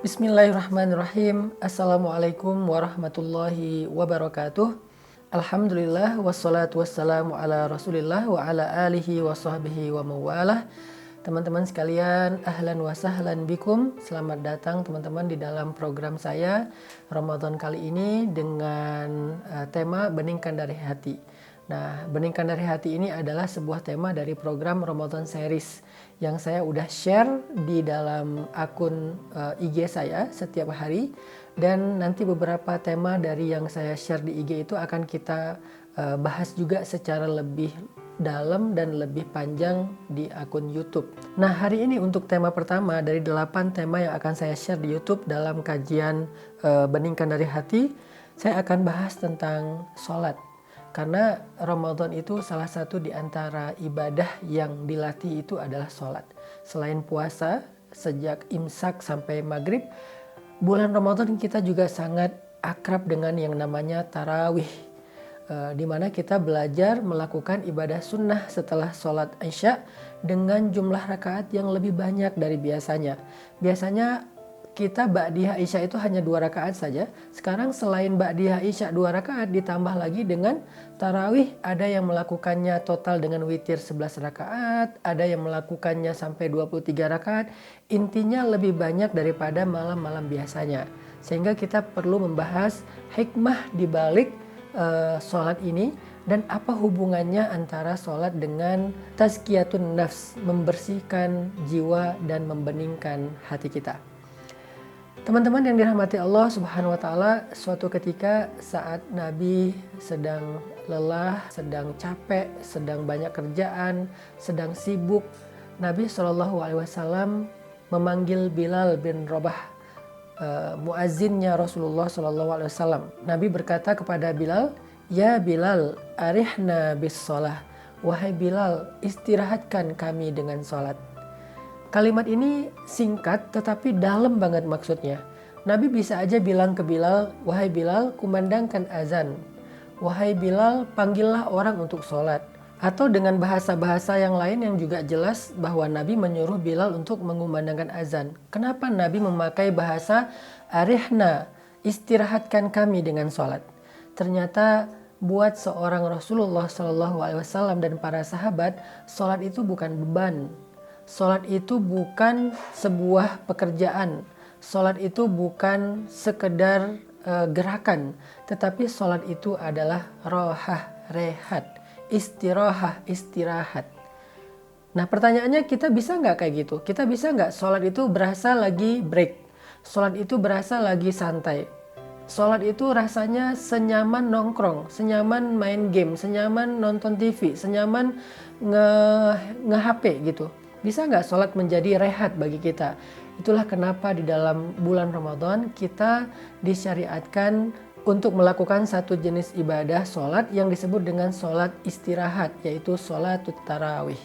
Bismillahirrahmanirrahim. Assalamualaikum warahmatullahi wabarakatuh. Alhamdulillah wassalatu wassalamu ala Rasulillah wa ala alihi wa sahbihi wa mawalah. Teman-teman sekalian, ahlan wa sahlan bikum. Selamat datang teman-teman di dalam program saya Ramadan kali ini dengan tema Beningkan dari Hati. Nah, Beningkan dari Hati ini adalah sebuah tema dari program Ramadan Series yang saya udah share di dalam akun IG saya setiap hari, dan nanti beberapa tema dari yang saya share di IG itu akan kita bahas juga secara lebih dalam dan lebih panjang di akun YouTube. Nah, hari ini untuk tema pertama dari 8 tema yang akan saya share di YouTube dalam kajian Beningkan dari Hati, saya akan bahas tentang sholat. Karena Ramadan itu salah satu di antara ibadah yang dilatih itu adalah sholat. Selain puasa, sejak imsak sampai maghrib, bulan Ramadan kita juga sangat akrab dengan yang namanya tarawih. Di mana kita belajar melakukan ibadah sunnah setelah sholat Isya dengan jumlah rakaat yang lebih banyak dari biasanya. Biasanya kita Ba'diyah Isya itu hanya 2 rakaat saja. Sekarang selain Ba'diyah Isya 2 rakaat ditambah lagi dengan tarawih, ada yang melakukannya total dengan witir 11 rakaat, ada yang melakukannya sampai 23 rakaat. Intinya lebih banyak daripada malam-malam biasanya. Sehingga kita perlu membahas hikmah di balik sholat ini dan apa hubungannya antara sholat dengan tazkiyatun nafs, membersihkan jiwa dan membeningkan hati kita. Teman-teman yang dirahmati Allah Subhanahu wa taala, suatu ketika saat Nabi sedang lelah, sedang capek, sedang banyak kerjaan, sedang sibuk, Nabi SAW memanggil Bilal bin Rabah, muazzinnya Rasulullah SAW. Nabi berkata kepada Bilal, "Ya Bilal, arihna bis shalah." Wahai Bilal, istirahatkan kami dengan sholat. Kalimat ini singkat tetapi dalam banget maksudnya. Nabi bisa aja bilang ke Bilal, "Wahai Bilal, kumandangkan azan. Wahai Bilal, panggillah orang untuk sholat." Atau dengan bahasa-bahasa yang lain yang juga jelas bahwa Nabi menyuruh Bilal untuk mengumandangkan azan. Kenapa Nabi memakai bahasa arihna, istirahatkan kami dengan sholat? Ternyata buat seorang Rasulullah SAW dan para sahabat, sholat itu bukan beban. Sholat itu bukan sebuah pekerjaan. Sholat itu bukan sekedar gerakan. Tetapi sholat itu adalah rohah, rehat, istirahat. Nah, pertanyaannya, kita bisa nggak kayak gitu? Kita bisa nggak sholat itu berasa lagi break? Sholat itu berasa lagi santai? Sholat itu rasanya senyaman nongkrong, senyaman main game, senyaman nonton TV, senyaman nge-HP gitu. Bisa nggak sholat menjadi rehat bagi kita? Itulah kenapa di dalam bulan Ramadan kita disyariatkan untuk melakukan satu jenis ibadah sholat yang disebut dengan sholat istirahat, yaitu sholat tarawih.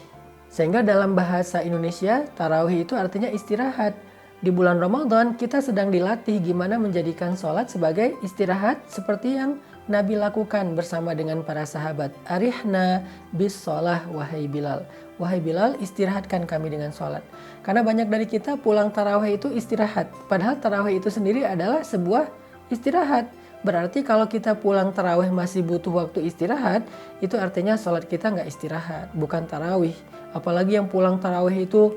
Sehingga dalam bahasa Indonesia, tarawih itu artinya istirahat. Di bulan Ramadan kita sedang dilatih gimana menjadikan sholat sebagai istirahat seperti yang Nabi lakukan bersama dengan para sahabat. Arihna bis sholah wahai Bilal. Wahai Bilal, istirahatkan kami dengan sholat. Karena banyak dari kita pulang tarawih itu istirahat. Padahal tarawih itu sendiri adalah sebuah istirahat. Berarti kalau kita pulang tarawih masih butuh waktu istirahat, itu artinya sholat kita nggak istirahat, bukan tarawih. Apalagi yang pulang tarawih itu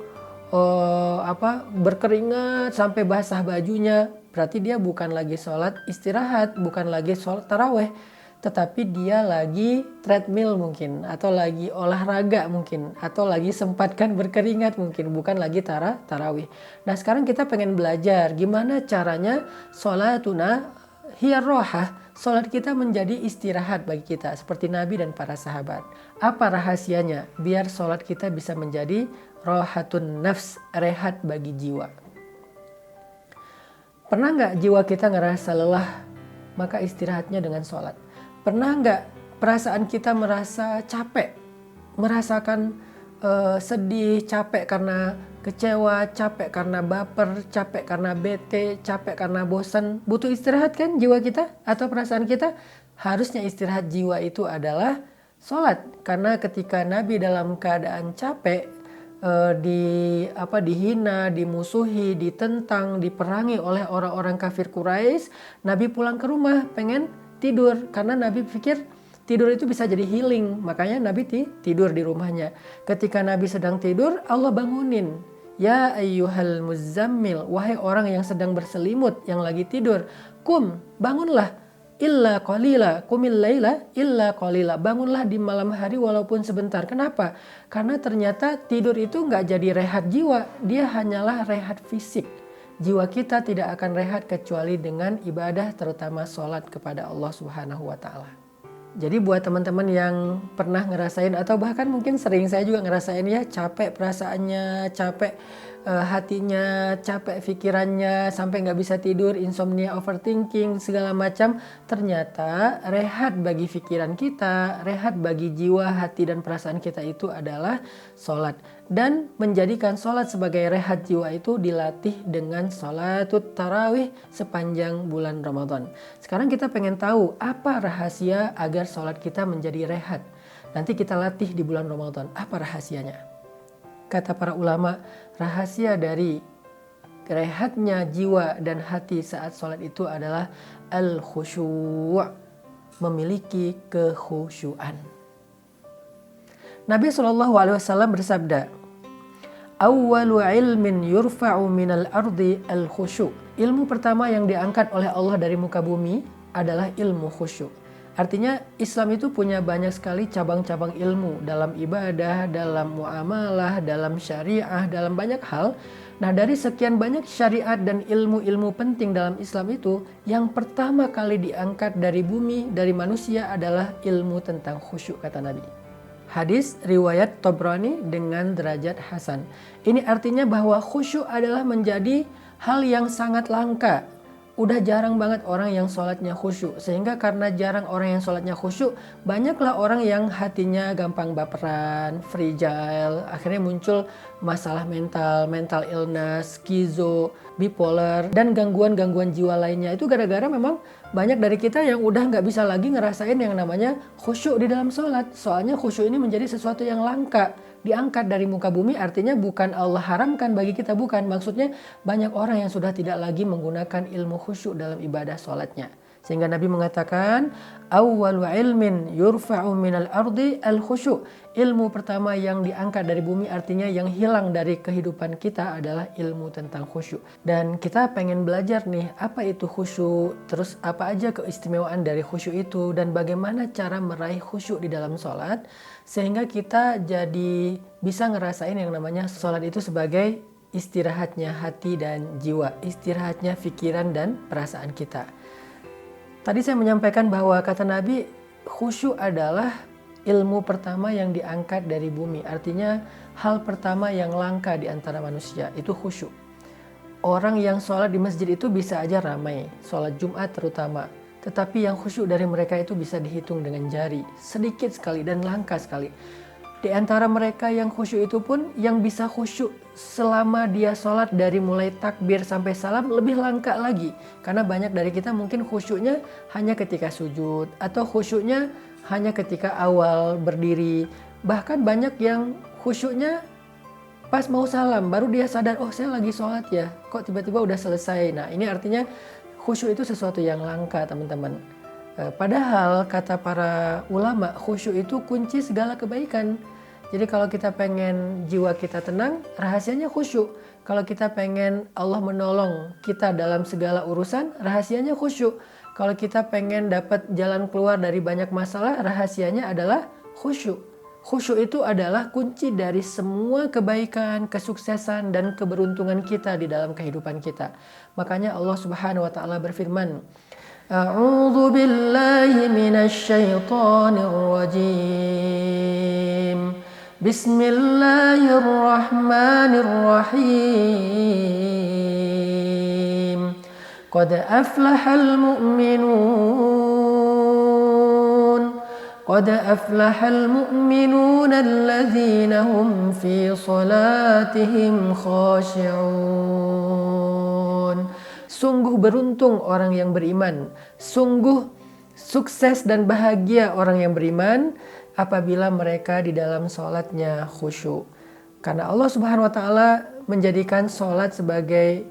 berkeringat sampai basah bajunya, berarti dia bukan lagi sholat istirahat, bukan lagi sholat tarawih, tetapi dia lagi treadmill mungkin, atau lagi olahraga mungkin, atau lagi sempatkan berkeringat mungkin, bukan lagi tarawih. Nah, sekarang kita pengen belajar gimana caranya sholatuna hiya rohah, sholat kita menjadi istirahat bagi kita seperti Nabi dan para sahabat. Apa rahasianya biar sholat kita bisa menjadi rohatun nafs, rehat bagi jiwa? Pernah nggak jiwa kita ngerasa lelah, maka istirahatnya dengan sholat? Pernah nggak perasaan kita merasa capek, merasakan sedih, capek karena kecewa, capek karena baper, capek karena bete, capek karena bosan? Butuh istirahat kan jiwa kita atau perasaan kita? Harusnya istirahat jiwa itu adalah sholat. Karena ketika Nabi dalam keadaan capek, dihina, dimusuhi, ditentang, diperangi oleh orang-orang kafir Quraisy, Nabi pulang ke rumah pengen tidur karena Nabi pikir tidur itu bisa jadi healing, makanya Nabi tidur di rumahnya. Ketika Nabi sedang tidur, Allah bangunin. Ya ayyuhal muzammil, wahai orang yang sedang berselimut, yang lagi tidur, bangunlah, illa qalila, qumil laila illa qalila, bangunlah di malam hari walaupun sebentar. Kenapa? Karena ternyata tidur itu nggak jadi rehat jiwa, dia hanyalah rehat fisik. Jiwa kita tidak akan rehat kecuali dengan ibadah, terutama sholat kepada Allah Subhanahu wa Ta'ala. Jadi buat teman-teman yang pernah ngerasain atau bahkan mungkin sering, saya juga ngerasain ya, capek perasaannya, capek hatinya, capek pikirannya, sampai nggak bisa tidur, insomnia, overthinking, segala macam. Ternyata rehat bagi pikiran kita, rehat bagi jiwa, hati dan perasaan kita itu adalah sholat. Dan menjadikan sholat sebagai rehat jiwa itu dilatih dengan sholatut tarawih sepanjang bulan Ramadan. Sekarang kita pengen tahu apa rahasia agar sholat kita menjadi rehat. Nanti kita latih di bulan Ramadan. Apa rahasianya? Kata para ulama, rahasia dari rehatnya jiwa dan hati saat sholat itu adalah al-khusyu', memiliki kekhusyuan. Nabi SAW bersabda, awwalu ilmin yurfa'u minal ardi al-khusyu'. Ilmu pertama yang diangkat oleh Allah dari muka bumi adalah ilmu khusyuk. Artinya Islam itu punya banyak sekali cabang-cabang ilmu dalam ibadah, dalam muamalah, dalam syariah, dalam banyak hal. Nah, dari sekian banyak syariat dan ilmu-ilmu penting dalam Islam itu, yang pertama kali diangkat dari bumi, dari manusia adalah ilmu tentang khusyuk, kata Nabi. Hadis riwayat Tabrani dengan derajat hasan. Ini artinya bahwa khusyuk adalah menjadi hal yang sangat langka. Udah jarang banget orang yang sholatnya khusyuk. Sehingga karena jarang orang yang sholatnya khusyuk, banyaklah orang yang hatinya gampang baperan, fragile. Akhirnya muncul masalah mental illness, skizo, bipolar, dan gangguan-gangguan jiwa lainnya. Itu gara-gara memang banyak dari kita yang udah nggak bisa lagi ngerasain yang namanya khusyuk di dalam sholat. Soalnya khusyuk ini menjadi sesuatu yang langka. Diangkat dari muka bumi artinya bukan Allah haramkan bagi kita, bukan. Maksudnya banyak orang yang sudah tidak lagi menggunakan ilmu khusyuk dalam ibadah sholatnya. Sehingga Nabi mengatakan, awwalu ilmin yurfa'u minal ardi al-khusyu'. Ilmu pertama yang diangkat dari bumi artinya yang hilang dari kehidupan kita adalah ilmu tentang khusyuk. Dan kita pengen belajar nih, apa itu khusyuk, terus apa aja keistimewaan dari khusyuk itu, dan bagaimana cara meraih khusyuk di dalam sholat, sehingga kita jadi bisa ngerasain yang namanya sholat itu sebagai istirahatnya hati dan jiwa, istirahatnya pikiran dan perasaan kita. Tadi saya menyampaikan bahwa kata Nabi, khusyuk adalah ilmu pertama yang diangkat dari bumi. Artinya hal pertama yang langka di antara manusia itu khusyuk. Orang yang sholat di masjid itu bisa aja ramai, sholat Jumat terutama. Tetapi yang khusyuk dari mereka itu bisa dihitung dengan jari, sedikit sekali dan langka sekali. Di antara mereka yang khusyuk itu pun, yang bisa khusyuk selama dia sholat dari mulai takbir sampai salam lebih langka lagi. Karena banyak dari kita mungkin khusyuknya hanya ketika sujud, atau khusyuknya hanya ketika awal berdiri. Bahkan banyak yang khusyuknya pas mau salam, baru dia sadar, oh saya lagi sholat ya, kok tiba-tiba udah selesai. Nah, ini artinya khusyuk itu sesuatu yang langka, teman-teman. Padahal kata para ulama, khusyuk itu kunci segala kebaikan. Jadi kalau kita pengen jiwa kita tenang, rahasianya khusyuk. Kalau kita pengen Allah menolong kita dalam segala urusan, rahasianya khusyuk. Kalau kita pengen dapat jalan keluar dari banyak masalah, rahasianya adalah khusyuk. Khusyuk itu adalah kunci dari semua kebaikan, kesuksesan, dan keberuntungan kita di dalam kehidupan kita. Makanya Allah Subhanahu wa Ta'ala berfirman, A'udzu billahi minasy syaithanir rajim. Bismillahirrahmanirrahim. Qad aflahal mu'minun. Qad aflahal mu'minun alladzina hum fi salatihim khashi'un. Sungguh beruntung orang yang beriman. Sungguh sukses dan bahagia orang yang beriman apabila mereka di dalam sholatnya khusyuk. Karena Allah Subhanahu wa Ta'ala menjadikan sholat sebagai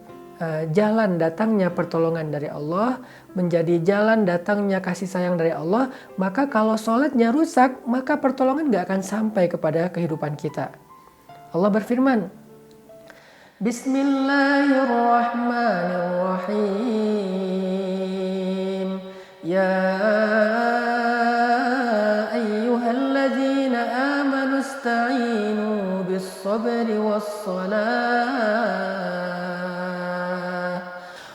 jalan datangnya pertolongan dari Allah, menjadi jalan datangnya kasih sayang dari Allah. Maka kalau sholatnya rusak, maka pertolongan gak akan sampai kepada kehidupan kita. Allah berfirman, Bismillahirrahmanirrahim. Ya ayyuhalladzina amanu ista'inu bis sabri was salah.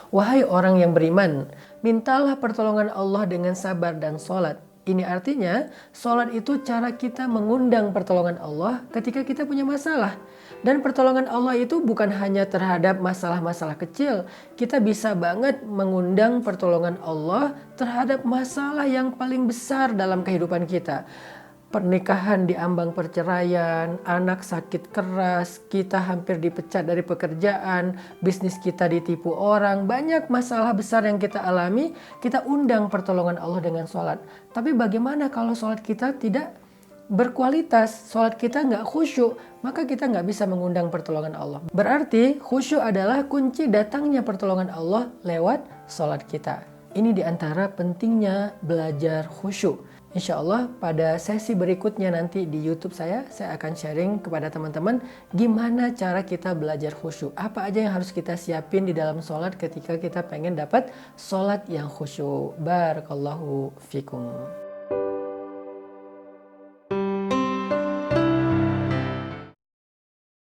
Wahai orang yang beriman, mintalah pertolongan Allah dengan sabar dan sholat. Ini artinya, sholat itu cara kita mengundang pertolongan Allah ketika kita punya masalah. Dan pertolongan Allah itu bukan hanya terhadap masalah-masalah kecil. Kita bisa banget mengundang pertolongan Allah terhadap masalah yang paling besar dalam kehidupan kita. Pernikahan diambang perceraian, anak sakit keras, kita hampir dipecat dari pekerjaan, bisnis kita ditipu orang, banyak masalah besar yang kita alami, kita undang pertolongan Allah dengan sholat. Tapi bagaimana kalau sholat kita tidak berkualitas, sholat kita nggak khusyuk, maka kita nggak bisa mengundang pertolongan Allah. Berarti khusyuk adalah kunci datangnya pertolongan Allah lewat sholat kita. Ini diantara pentingnya belajar khusyuk. Insya Allah pada sesi berikutnya nanti di YouTube saya akan sharing kepada teman-teman gimana cara kita belajar khusyuk. Apa aja yang harus kita siapin di dalam sholat ketika kita pengen dapat sholat yang khusyuk. Barakallahu fikum.